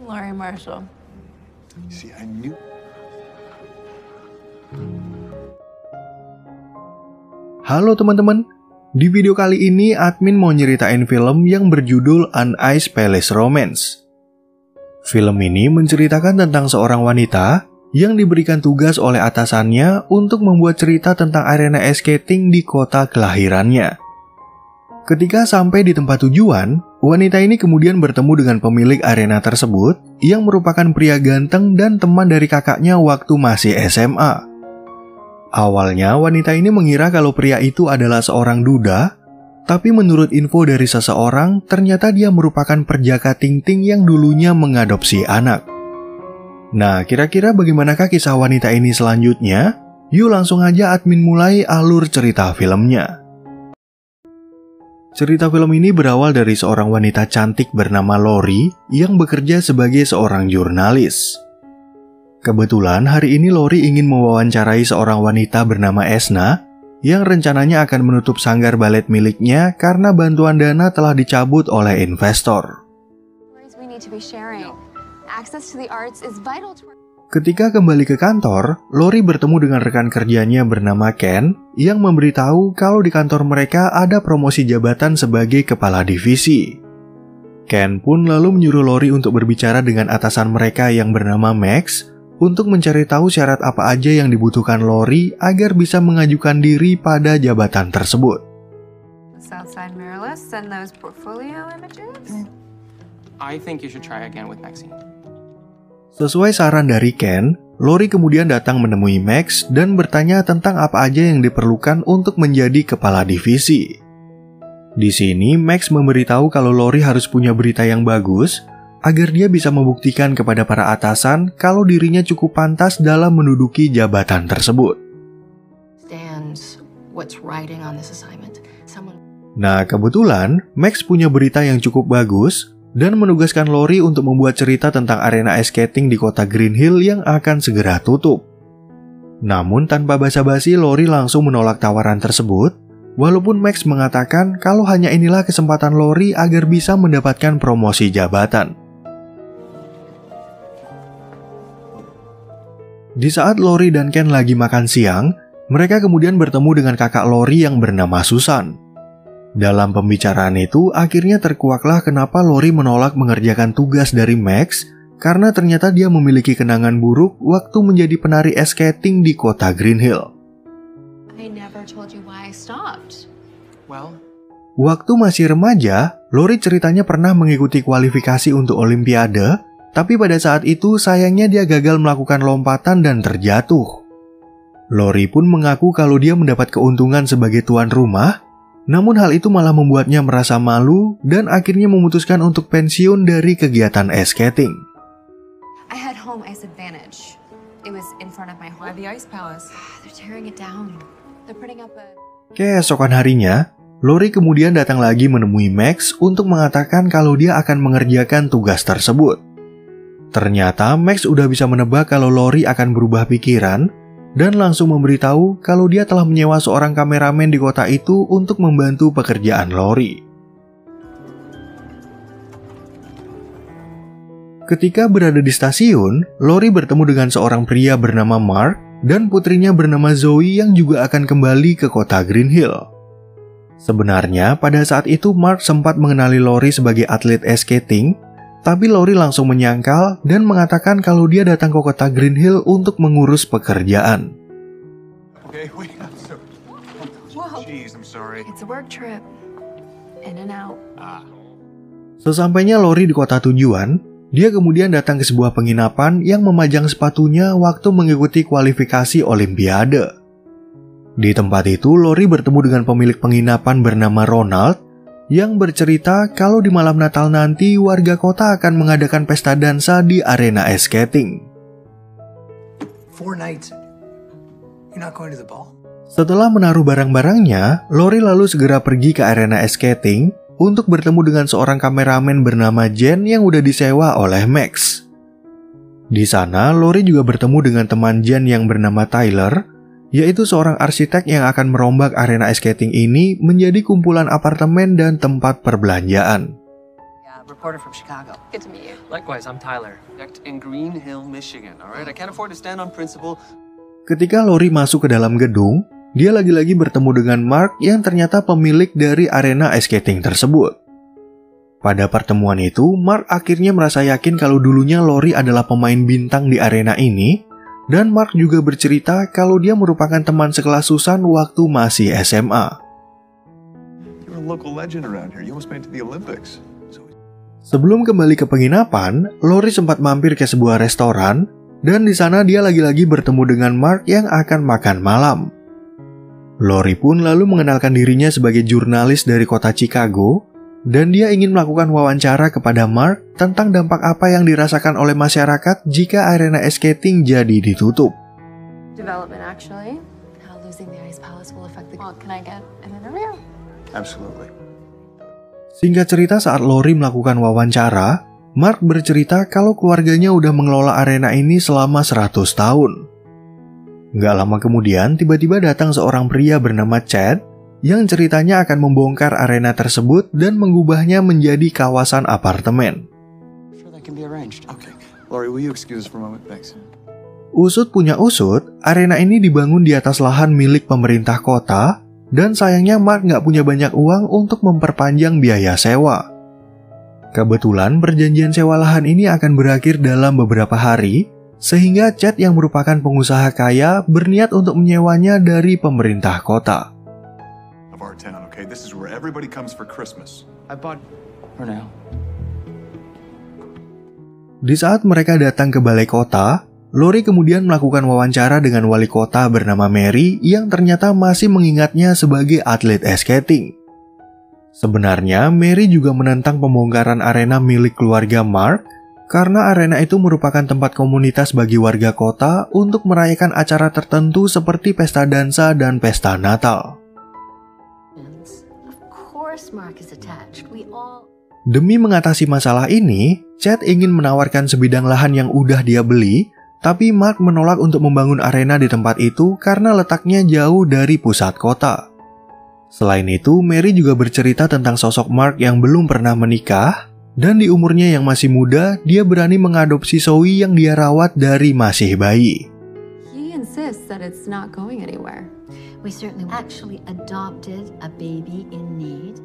Laurie Marshall. See, I knew. Halo teman-teman, di video kali ini admin mau nyeritain film yang berjudul An Ice Palace Romance. Film ini menceritakan tentang seorang wanita yang diberikan tugas oleh atasannya untuk membuat cerita tentang arena ice skating di kota kelahirannya. Ketika sampai di tempat tujuan, wanita ini kemudian bertemu dengan pemilik arena tersebut yang merupakan pria ganteng dan teman dari kakaknya waktu masih SMA. Awalnya wanita ini mengira kalau pria itu adalah seorang duda, tapi menurut info dari seseorang, ternyata dia merupakan perjaka Ting-Ting yang dulunya mengadopsi anak. Nah, kira-kira bagaimanakah kisah wanita ini selanjutnya? Yuk langsung aja admin mulai alur cerita filmnya. Cerita film ini berawal dari seorang wanita cantik bernama Laurie yang bekerja sebagai seorang jurnalis. Kebetulan hari ini Laurie ingin mewawancarai seorang wanita bernama Esna yang rencananya akan menutup sanggar balet miliknya karena bantuan dana telah dicabut oleh investor. Ketika kembali ke kantor, Laurie bertemu dengan rekan kerjanya bernama Ken yang memberitahu kalau di kantor mereka ada promosi jabatan sebagai kepala divisi. Ken pun lalu menyuruh Laurie untuk berbicara dengan atasan mereka yang bernama Max untuk mencari tahu syarat apa aja yang dibutuhkan Laurie agar bisa mengajukan diri pada jabatan tersebut. I think you should try again with Maxine. Sesuai saran dari Ken, Laurie kemudian datang menemui Max dan bertanya tentang apa aja yang diperlukan untuk menjadi kepala divisi. Di sini, Max memberitahu kalau Laurie harus punya berita yang bagus agar dia bisa membuktikan kepada para atasan kalau dirinya cukup pantas dalam menduduki jabatan tersebut. Nah, kebetulan Max punya berita yang cukup bagus dan menugaskan Laurie untuk membuat cerita tentang arena ice skating di kota Green Hill yang akan segera tutup. Namun tanpa basa-basi, Laurie langsung menolak tawaran tersebut, walaupun Max mengatakan kalau hanya inilah kesempatan Laurie agar bisa mendapatkan promosi jabatan. Di saat Laurie dan Ken lagi makan siang, mereka kemudian bertemu dengan kakak Laurie yang bernama Susan. Dalam pembicaraan itu, akhirnya terkuaklah kenapa Laurie menolak mengerjakan tugas dari Max karena ternyata dia memiliki kenangan buruk waktu menjadi penari ice skating di kota Green Hill. Waktu masih remaja, Laurie ceritanya pernah mengikuti kualifikasi untuk Olimpiade, tapi pada saat itu sayangnya dia gagal melakukan lompatan dan terjatuh. Laurie pun mengaku kalau dia mendapat keuntungan sebagai tuan rumah, namun hal itu malah membuatnya merasa malu dan akhirnya memutuskan untuk pensiun dari kegiatan ice skating. Keesokan harinya, Laurie kemudian datang lagi menemui Max untuk mengatakan kalau dia akan mengerjakan tugas tersebut. Ternyata Max udah bisa menebak kalau Laurie akan berubah pikiran dan langsung memberitahu kalau dia telah menyewa seorang kameramen di kota itu untuk membantu pekerjaan Laurie. Ketika berada di stasiun, Laurie bertemu dengan seorang pria bernama Mark dan putrinya bernama Zoe yang juga akan kembali ke kota Green Hill. Sebenarnya, pada saat itu Mark sempat mengenali Laurie sebagai atlet ice skating, tapi Laurie langsung menyangkal dan mengatakan kalau dia datang ke kota Green Hill untuk mengurus pekerjaan. Sesampainya Laurie di kota tujuan, dia kemudian datang ke sebuah penginapan yang memajang sepatunya waktu mengikuti kualifikasi Olimpiade. Di tempat itu, Laurie bertemu dengan pemilik penginapan bernama Ronald yang bercerita kalau di malam Natal nanti warga kota akan mengadakan pesta dansa di arena ice skating. Setelah menaruh barang-barangnya, Laurie lalu segera pergi ke arena ice skating untuk bertemu dengan seorang kameramen bernama Jen yang udah disewa oleh Max. Di sana, Laurie juga bertemu dengan teman Jen yang bernama Tyler, yaitu seorang arsitek yang akan merombak arena ice skating ini menjadi kumpulan apartemen dan tempat perbelanjaan. reporter from Chicago. Good to meet you. Likewise, I'm Tyler. In Green Hill, Michigan. All right, I can't afford to stand on principle. Ketika Lori masuk ke dalam gedung, dia lagi-lagi bertemu dengan Mark yang ternyata pemilik dari arena ice skating tersebut. Pada pertemuan itu, Mark akhirnya merasa yakin kalau dulunya Lori adalah pemain bintang di arena ini, dan Mark juga bercerita kalau dia merupakan teman sekelas Susan waktu masih SMA. You're a local legend around here. You almost made it to the Olympics. Sebelum kembali ke penginapan, Lori sempat mampir ke sebuah restoran, dan di sana dia lagi-lagi bertemu dengan Mark yang akan makan malam. Lori pun lalu mengenalkan dirinya sebagai jurnalis dari kota Chicago, dan dia ingin melakukan wawancara kepada Mark tentang dampak apa yang dirasakan oleh masyarakat jika arena ice skating jadi ditutup. Development, actually. How losing the Ice Palace will affect the... Well, can I get an interview? Absolutely. Singkat cerita, saat Lori melakukan wawancara, Mark bercerita kalau keluarganya udah mengelola arena ini selama 100 tahun. Nggak lama kemudian, tiba-tiba datang seorang pria bernama Chad yang ceritanya akan membongkar arena tersebut dan mengubahnya menjadi kawasan apartemen. Sure, that can be arranged. Okay. Lori, will you excuse us for a moment? Thanks. Usut punya usut, arena ini dibangun di atas lahan milik pemerintah kota, dan sayangnya Mark nggak punya banyak uang untuk memperpanjang biaya sewa. Kebetulan perjanjian sewa lahan ini akan berakhir dalam beberapa hari, sehingga Chad yang merupakan pengusaha kaya berniat untuk menyewanya dari pemerintah kota. Of our town, okay? This is where everybody comes for Christmas. I bought for now. Di saat mereka datang ke balai kota, Lori kemudian melakukan wawancara dengan wali kota bernama Mary yang ternyata masih mengingatnya sebagai atlet ice skating. Sebenarnya, Mary juga menentang pembongkaran arena milik keluarga Mark karena arena itu merupakan tempat komunitas bagi warga kota untuk merayakan acara tertentu seperti pesta dansa dan pesta Natal. Demi mengatasi masalah ini, Chad ingin menawarkan sebidang lahan yang udah dia beli, tapi Mark menolak untuk membangun arena di tempat itu karena letaknya jauh dari pusat kota. Selain itu, Mary juga bercerita tentang sosok Mark yang belum pernah menikah, dan di umurnya yang masih muda, dia berani mengadopsi Zoe yang dia rawat dari masih bayi. He insists that it's not going anywhere. We certainly actually adopted a baby in need.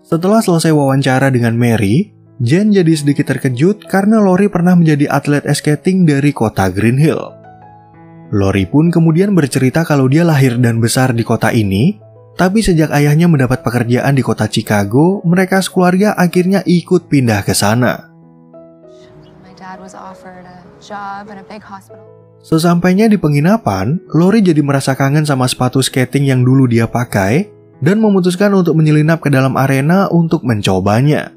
Setelah selesai wawancara dengan Mary, Jen jadi sedikit terkejut karena Lori pernah menjadi atlet ice skating dari kota Green Hill. Lori pun kemudian bercerita kalau dia lahir dan besar di kota ini, tapi sejak ayahnya mendapat pekerjaan di kota Chicago, mereka sekeluarga akhirnya ikut pindah ke sana. My dad was offered a job at a big hospital. Sesampainya di penginapan, Lori jadi merasa kangen sama sepatu skating yang dulu dia pakai dan memutuskan untuk menyelinap ke dalam arena untuk mencobanya.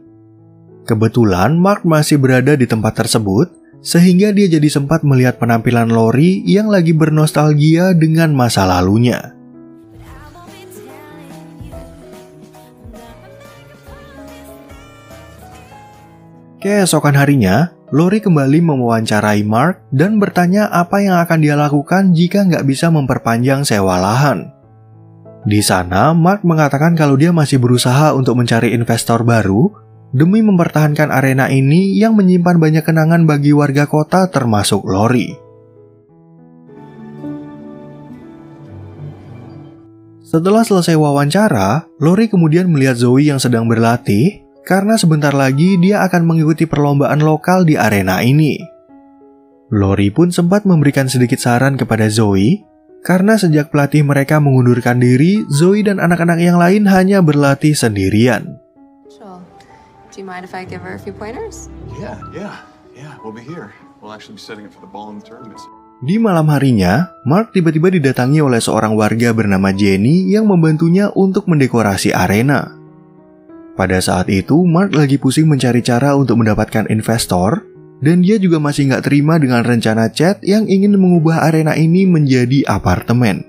Kebetulan Mark masih berada di tempat tersebut, sehingga dia jadi sempat melihat penampilan Lori yang lagi bernostalgia dengan masa lalunya. Keesokan harinya, Lori kembali mewawancarai Mark dan bertanya apa yang akan dia lakukan jika nggak bisa memperpanjang sewa lahan. Di sana, Mark mengatakan kalau dia masih berusaha untuk mencari investor baru demi mempertahankan arena ini yang menyimpan banyak kenangan bagi warga kota termasuk Lori. Setelah selesai wawancara, Lori kemudian melihat Zoe yang sedang berlatih karena sebentar lagi dia akan mengikuti perlombaan lokal di arena ini. Lori pun sempat memberikan sedikit saran kepada Zoe, karena sejak pelatih mereka mengundurkan diri, Zoe dan anak-anak yang lain hanya berlatih sendirian. Sure. Do you mind if I give her a few pointers? Yeah. We'll be here. We'll actually be setting up for the ball in the tournament. Di malam harinya, Mark tiba-tiba didatangi oleh seorang warga bernama Jenny yang membantunya untuk mendekorasi arena. Pada saat itu, Mark lagi pusing mencari cara untuk mendapatkan investor, dan dia juga masih nggak terima dengan rencana Chad yang ingin mengubah arena ini menjadi apartemen.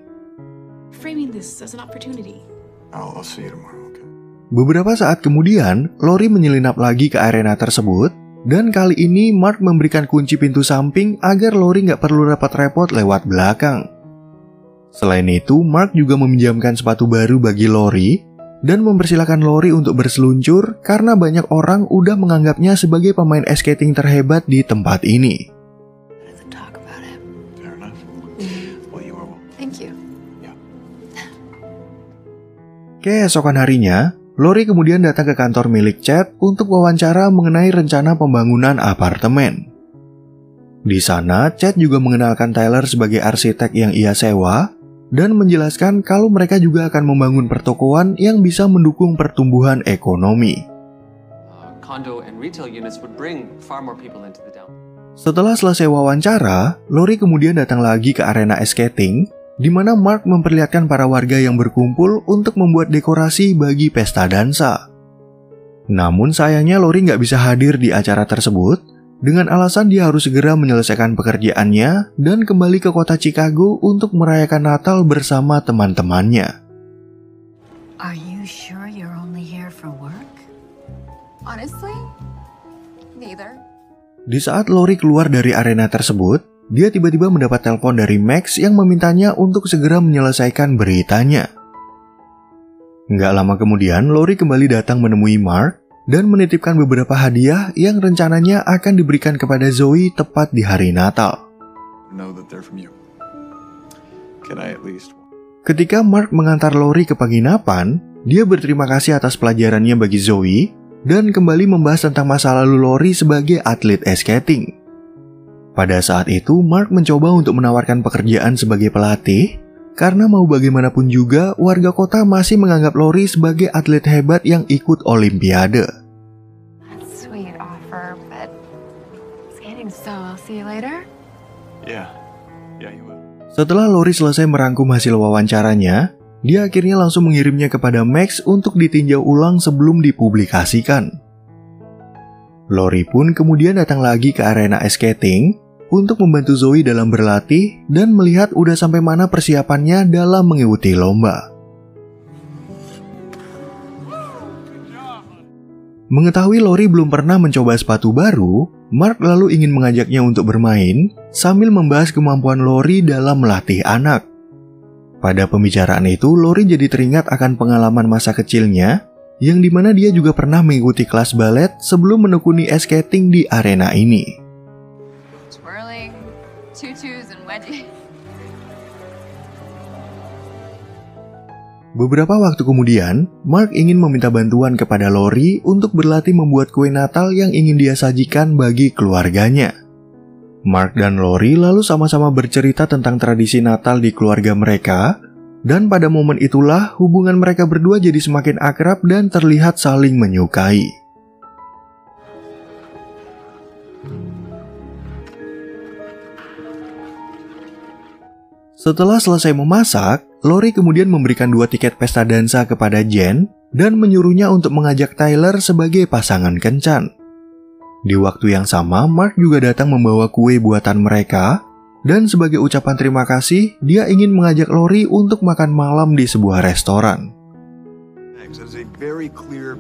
Framing this as an opportunity. I'll see you tomorrow, okay? Beberapa saat kemudian, Lori menyelinap lagi ke arena tersebut, dan kali ini Mark memberikan kunci pintu samping agar Lori nggak perlu repot-repot lewat belakang. Selain itu, Mark juga meminjamkan sepatu baru bagi Lori, dan mempersilahkan Lori untuk berseluncur karena banyak orang udah menganggapnya sebagai pemain ice skating terhebat di tempat ini. Talk about it. Fair enough. Well, you are welcome. Thank you. Keesokan harinya, Lori kemudian datang ke kantor milik Chad untuk wawancara mengenai rencana pembangunan apartemen. Di sana, Chad juga mengenalkan Tyler sebagai arsitek yang ia sewa dan menjelaskan kalau mereka juga akan membangun pertokoan yang bisa mendukung pertumbuhan ekonomi. Condo and retail units would bring far more people into the downtown. Setelah selesai wawancara, Lori kemudian datang lagi ke arena ice skating, di mana Mark memperlihatkan para warga yang berkumpul untuk membuat dekorasi bagi pesta dansa. Namun sayangnya Lori nggak bisa hadir di acara tersebut, dengan alasan dia harus segera menyelesaikan pekerjaannya dan kembali ke kota Chicago untuk merayakan Natal bersama teman-temannya. Are you sure you're only here for work? Honestly, neither. Di saat Lori keluar dari arena tersebut, dia tiba-tiba mendapat telepon dari Max yang memintanya untuk segera menyelesaikan beritanya. Nggak lama kemudian, Lori kembali datang menemui Mark dan menitipkan beberapa hadiah yang rencananya akan diberikan kepada Zoe tepat di hari Natal. Know that they're from you. Can I at least? Ketika Mark mengantar Lori ke penginapan, dia berterima kasih atas pelajarannya bagi Zoe dan kembali membahas tentang masa lalu Lori sebagai atlet ice skating. Pada saat itu, Mark mencoba untuk menawarkan pekerjaan sebagai pelatih karena mau bagaimanapun juga warga kota masih menganggap Lori sebagai atlet hebat yang ikut Olimpiade. That's sweet offer, but skating, so I'll see you later. Yeah, you will. Setelah Lori selesai merangkum hasil wawancaranya, dia akhirnya langsung mengirimnya kepada Max untuk ditinjau ulang sebelum dipublikasikan. Lori pun kemudian datang lagi ke arena ice skating untuk membantu Zoe dalam berlatih dan melihat udah sampai mana persiapannya dalam mengikuti lomba. Mengetahui Lori belum pernah mencoba sepatu baru, Mark lalu ingin mengajaknya untuk bermain sambil membahas kemampuan Lori dalam melatih anak. Pada pembicaraan itu, Lori jadi teringat akan pengalaman masa kecilnya yang dimana dia juga pernah mengikuti kelas balet sebelum menekuni ice skating di arena ini. Twirling, tutus, and wedgies. Beberapa waktu kemudian, Mark ingin meminta bantuan kepada Lori untuk berlatih membuat kue Natal yang ingin dia sajikan bagi keluarganya. Mark dan Lori lalu sama-sama bercerita tentang tradisi Natal di keluarga mereka, dan pada momen itulah hubungan mereka berdua jadi semakin akrab dan terlihat saling menyukai. Setelah selesai memasak, Lori kemudian memberikan 2 tiket pesta dansa kepada Jen dan menyuruhnya untuk mengajak Tyler sebagai pasangan kencan. Di waktu yang sama, Mark juga datang membawa kue buatan mereka, dan sebagai ucapan terima kasih, dia ingin mengajak Lori untuk makan malam di sebuah restoran. Thanks. That is a very clear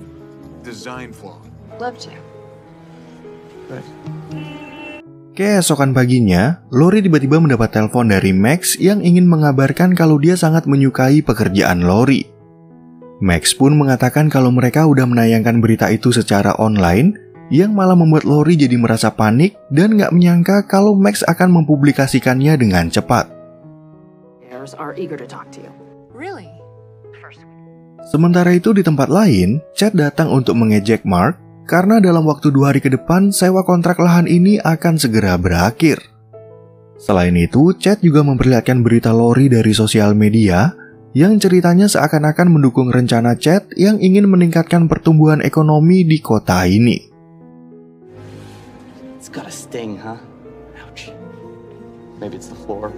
design flaw. Love to. Thanks. Keesokan paginya, Lori tiba-tiba mendapat telepon dari Max yang ingin mengabarkan kalau dia sangat menyukai pekerjaan Lori. Max pun mengatakan kalau mereka udah menayangkan berita itu secara online, yang malah membuat Lori jadi merasa panik dan nggak menyangka kalau Max akan mempublikasikannya dengan cepat. Are eager to talk to you. Really? Sementara itu di tempat lain, Chad datang untuk mengejek Mark karena dalam waktu 2 hari ke depan sewa kontrak lahan ini akan segera berakhir. Selain itu, Chad juga memperlihatkan berita Lori dari sosial media yang ceritanya seakan-akan mendukung rencana Chad yang ingin meningkatkan pertumbuhan ekonomi di kota ini. It's got a sting, huh? Ouch. Maybe it's the floor.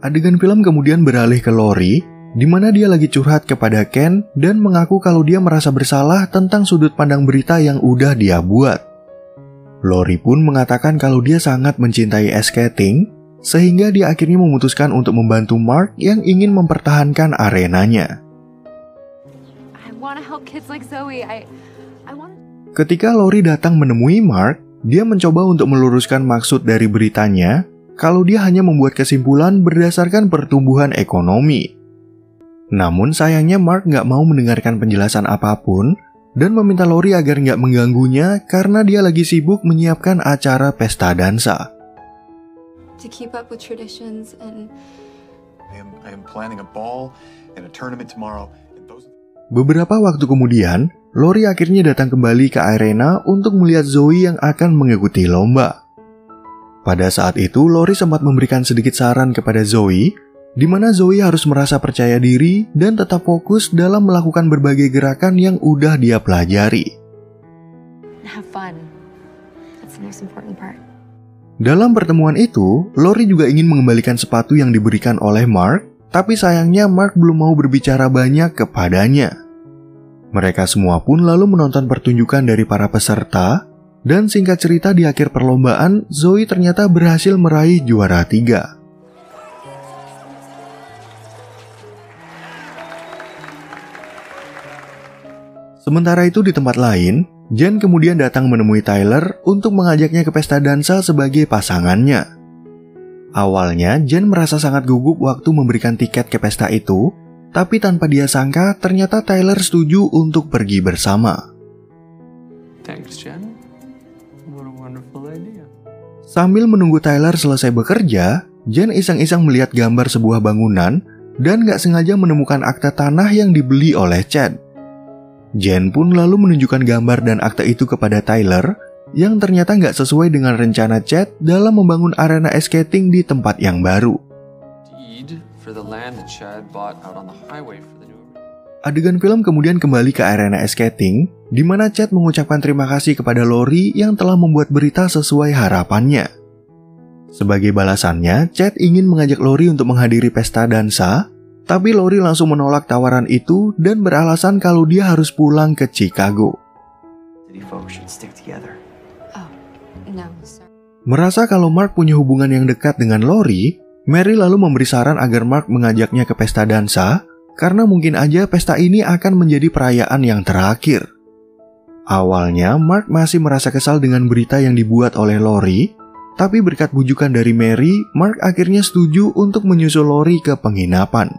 Adegan film kemudian beralih ke Lori, di mana dia lagi curhat kepada Ken dan mengaku kalau dia merasa bersalah tentang sudut pandang berita yang udah dia buat. Lori pun mengatakan kalau dia sangat mencintai ice skating, sehingga dia akhirnya memutuskan untuk membantu Mark yang ingin mempertahankan arenanya. I want to help kids like Zoe. I want. Ketika Lori datang menemui Mark, dia mencoba untuk meluruskan maksud dari beritanya kalau dia hanya membuat kesimpulan berdasarkan pertumbuhan ekonomi. Namun sayangnya Mark nggak mau mendengarkan penjelasan apapun dan meminta Lori agar nggak mengganggunya karena dia lagi sibuk menyiapkan acara pesta dansa. To keep up with traditions and I am planning a ball and a tournament tomorrow. Beberapa waktu kemudian, Lori akhirnya datang kembali ke arena untuk melihat Zoe yang akan mengikuti lomba. Pada saat itu, Lori sempat memberikan sedikit saran kepada Zoe, di mana Zoe harus merasa percaya diri dan tetap fokus dalam melakukan berbagai gerakan yang udah dia pelajari. have fun. That's the most important part. Dalam pertemuan itu, Lori juga ingin mengembalikan sepatu yang diberikan oleh Mark, tapi sayangnya Mark belum mau berbicara banyak kepadanya. Mereka semua pun lalu menonton pertunjukan dari para peserta, dan singkat cerita di akhir perlombaan, Zoe ternyata berhasil meraih juara 3. Sementara itu di tempat lain, Jen kemudian datang menemui Tyler untuk mengajaknya ke pesta dansa sebagai pasangannya. Awalnya, Jen merasa sangat gugup waktu memberikan tiket ke pesta itu, tapi tanpa dia sangka, ternyata Tyler setuju untuk pergi bersama. Thanks, Jen. What a wonderful idea. Sambil menunggu Tyler selesai bekerja, Jen iseng-iseng melihat gambar sebuah bangunan dan gak sengaja menemukan akta tanah yang dibeli oleh Chad. Jen pun lalu menunjukkan gambar dan akta itu kepada Tyler, yang ternyata nggak sesuai dengan rencana Chad dalam membangun arena ice skating di tempat yang baru. Deed for the land that Chad bought out on the highway for the new. Adegan film kemudian kembali ke arena ice skating, di mana Chad mengucapkan terima kasih kepada Lori yang telah membuat berita sesuai harapannya. Sebagai balasannya, Chad ingin mengajak Lori untuk menghadiri pesta dansa, tapi Lori langsung menolak tawaran itu dan beralasan kalau dia harus pulang ke Chicago. Merasa kalau Mark punya hubungan yang dekat dengan Lori, Mary lalu memberi saran agar Mark mengajaknya ke pesta dansa, karena mungkin aja pesta ini akan menjadi perayaan yang terakhir. Awalnya, Mark masih merasa kesal dengan berita yang dibuat oleh Lori, tapi berkat bujukan dari Mary, Mark akhirnya setuju untuk menyusul Lori ke penginapan.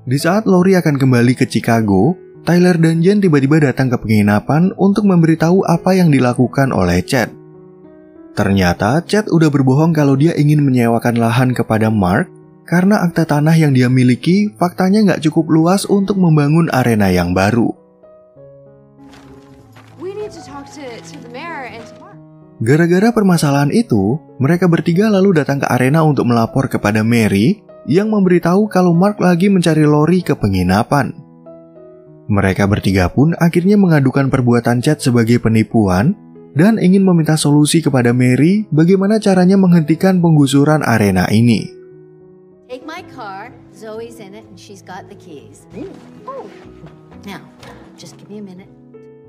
Di saat Lori akan kembali ke Chicago, Tyler dan Jen tiba-tiba datang ke penginapan untuk memberitahu apa yang dilakukan oleh Chad. Ternyata Chad udah berbohong kalau dia ingin menyewakan lahan kepada Mark karena akta tanah yang dia miliki faktanya nggak cukup luas untuk membangun arena yang baru. Gara-gara permasalahan itu, mereka bertiga lalu datang ke arena untuk melapor kepada Mary yang memberitahu kalau Mark lagi mencari Lori ke penginapan. Mereka bertiga pun akhirnya mengadukan perbuatan Chad sebagai penipuan dan ingin meminta solusi kepada Mary bagaimana caranya menghentikan penggusuran arena ini. Take my car, Zoe's in it and she's got the keys. Now, just give me a minute.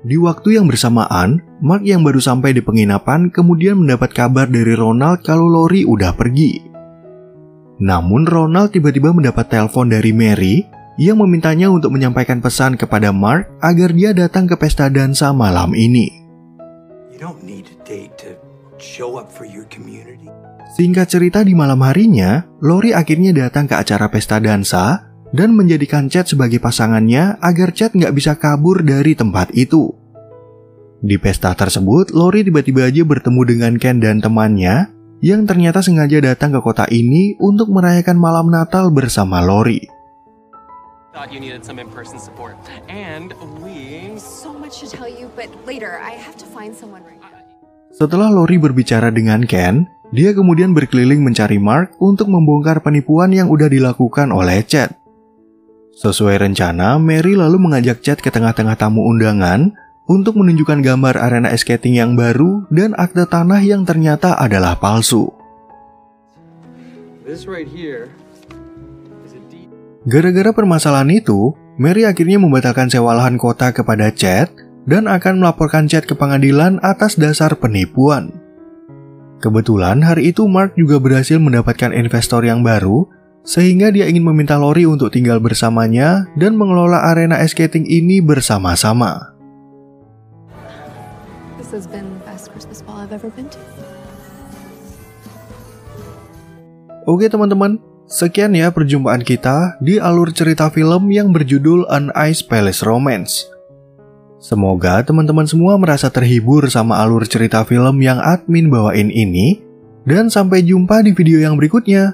Di waktu yang bersamaan, Mark yang baru sampai di penginapan kemudian mendapat kabar dari Ronald kalau Lori udah pergi. Namun Ronald tiba-tiba mendapat telepon dari Mary yang memintanya untuk menyampaikan pesan kepada Mark agar dia datang ke pesta dansa malam ini. Singkat cerita di malam harinya, Lori akhirnya datang ke acara pesta dansa dan menjadikan Chad sebagai pasangannya agar Chad nggak bisa kabur dari tempat itu. Di pesta tersebut, Lori tiba-tiba aja bertemu dengan Ken dan temannya yang ternyata sengaja datang ke kota ini untuk merayakan malam Natal bersama Lori. Thought you needed some in-person support, and we. So much to tell you, but later I have to find someone right now. Setelah Lori berbicara dengan Ken, dia kemudian berkeliling mencari Mark untuk membongkar penipuan yang udah dilakukan oleh Chad. Sesuai rencana, Mary lalu mengajak Chad ke tengah-tengah tamu undangan untuk menunjukkan gambar arena ice skating yang baru dan akte tanah yang ternyata adalah palsu. This right here is a deed. Gara-gara permasalahan itu, Mary akhirnya membatalkan sewa lahan kota kepada Chad dan akan melaporkan Chad ke pengadilan atas dasar penipuan. Kebetulan hari itu Mark juga berhasil mendapatkan investor yang baru, sehingga dia ingin meminta Lori untuk tinggal bersamanya dan mengelola arena ice skating ini bersama-sama. This has been the best Christmas ball I've ever been to. Oke teman-teman, sekian ya perjumpaan kita di alur cerita film yang berjudul An Ice Palace Romance. Semoga teman-teman semua merasa terhibur sama alur cerita film yang admin bawain ini, dan sampai jumpa di video yang berikutnya.